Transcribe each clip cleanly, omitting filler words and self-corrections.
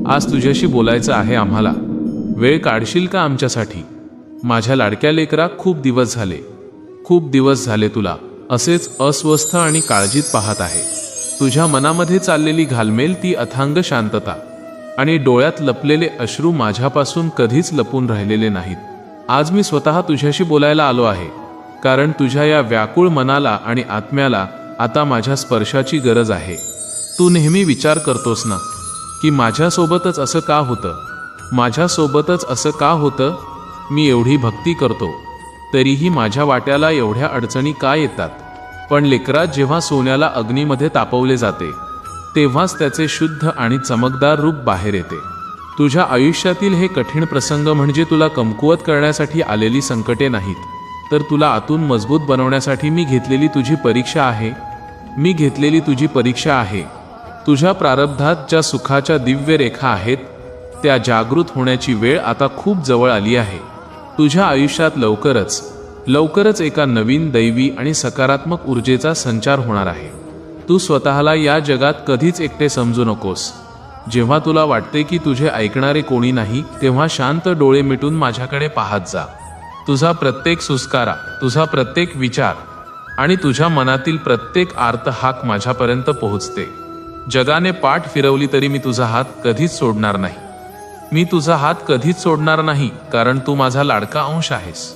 आज तुझ्याशी बोलायचं आहे आम्हाला. वेळ काढशील का आमच्यासाठी? माझ्या लाडक्या लेकरा, खूप दिवस झाले तुला असेच अस्वस्थ आणि काळजीत पाहत आहे. तुझ्या मनामध्ये चाललेली घालमेल, ती अथांग शांतता आणि डोळ्यात लपलेले अश्रू माझ्यापासून कधीच लपून राहिलेले नाहीत. आज मी स्वतः तुझ्याशी बोलायला आलो आहे, कारण तुझ्या या व्याकुळ मनाला आणि आत्म्याला आता माझ्या स्पर्शाची गरज आहे. तू नेहमी विचार करतोस ना की माझ्यासोबतच असं का होतं? मी एवढी भक्ती करतो तरीही माझ्या वाट्याला एवढ्या अडचणी का येतात? पण लेकरा, जेव्हा सोन्याला अग्नीमध्ये तापवले जाते तेव्हाच त्याचे शुद्ध आणि चमकदार रूप बाहेर येते. तुझ्या आयुष्यातील हे कठीण प्रसंग म्हणजे तुला कमकुवत करण्यासाठी आलेली संकटे नाहीत, तर तुला आतून मजबूत बनवण्यासाठी मी घेतलेली तुझी परीक्षा आहे. तुझ्या प्रारब्धात ज्या सुखाच्या दिव्य रेखा आहेत त्या जागृत होण्याची वेळ आता खूप जवळ आली आहे. तुझ्या आयुष्यात लवकरच एका नवीन दैवी आणि सकारात्मक ऊर्जेचा संचार होणार आहे. तू स्वतःला या जगात कधीच एकटे समजू नकोस. जेव्हा तुला वाटते की तुझे ऐकणारे कोणी नाही, तेव्हा शांत डोळे मिटून माझ्याकडे पाहत जा. तुझा प्रत्येक सुस्कारा, तुझा प्रत्येक विचार आणि तुझ्या मनातील प्रत्येक आर्त हाक माझ्यापर्यंत पोहोचते. जगाने पाठ फिरवली तरी मी तुझा हात कधीच सोडणार नाही, कारण तू माझा लाडका अंश आहेस.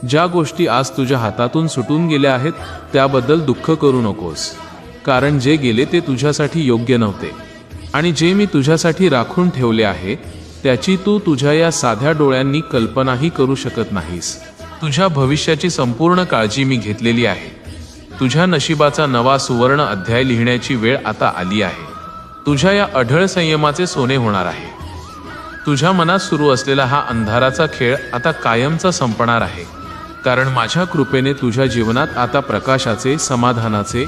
ज्या गोष्टी आज तुझ्या हातातून सुटून गेल्या आहेत त्याबद्दल दुःख करू नकोस, कारण जे गेले ते तुझ्यासाठी योग्य नव्हते, आणि जे मी तुझ्यासाठी राखून ठेवले आहे त्याची तू तुझ्या या साध्या डोळ्यांनी कल्पनाही करू शकत नाहीस. तुझ्या भविष्याची संपूर्ण काळजी मी घेतलेली आहे. तुझ्या नशिबाचा नवा सुवर्ण अध्याय लिहिण्याची वेळ आता आली आहे. तुझ्या या अढळ संयमाचे सोने होणार आहे. तुझ्या मनात सुरू असलेला हा अंधाराचा खेळ आता कायमचा संपणार आहे, कारण माझ्या कृपेने तुझ्या जीवनात आता प्रकाशाचे, समाधानाचे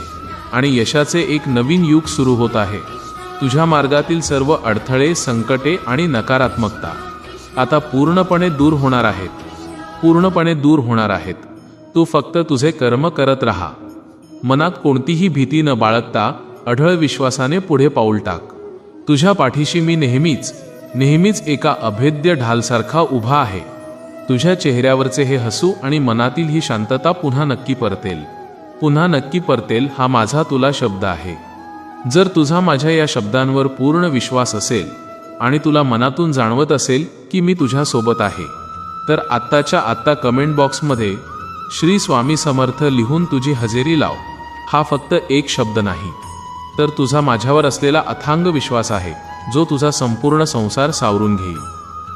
आणि यशाचे एक नवीन युग सुरू होत आहे. तुझ्या मार्गातील सर्व अडथळे, संकटे आणि नकारात्मकता आता पूर्णपणे दूर होणार आहेत. तू फक्त तुझे कर्म करत राहा. मनात कोणतीही भीती न बाळगता अढळ विश्वासाने पुढे पाऊल टाक. तुझ्या पाठीशी मी नेहमीच एका अभेद्य ढालसारखा उभा आहे. तुझ्या चेहऱ्यावरचे हे हसू आणि मनातील ही शांतता पुन्हा नक्की परतेल हा माझा तुला शब्द आहे. जर तुझा माझ्या या शब्दांवर पूर्ण विश्वास असेल आणि तुला मनातून जाणवत असेल की मी तुझ्यासोबत आहे, तर आत्ताच्या आत्ता कमेंट बॉक्समध्ये श्री स्वामी समर्थ लिहून तुझी हजेरी लाव. हा फक्त एक शब्द नाही, तर तुझा माझ्यावर असलेला अथांग विश्वास आहे, जो तुझा संपूर्ण संसार सावरून घेईल.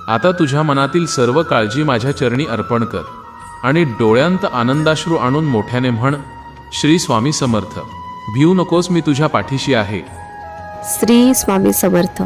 आता तुझ्या मनातील सर्व काळजी माझ्या चरणी अर्पण कर आणि डोळ्यांत आनंदाश्रू आणून मोठ्याने म्हण, श्री स्वामी समर्थ. भिवू नकोस, मी तुझ्या पाठीशी आहे. श्री स्वामी समर्थ.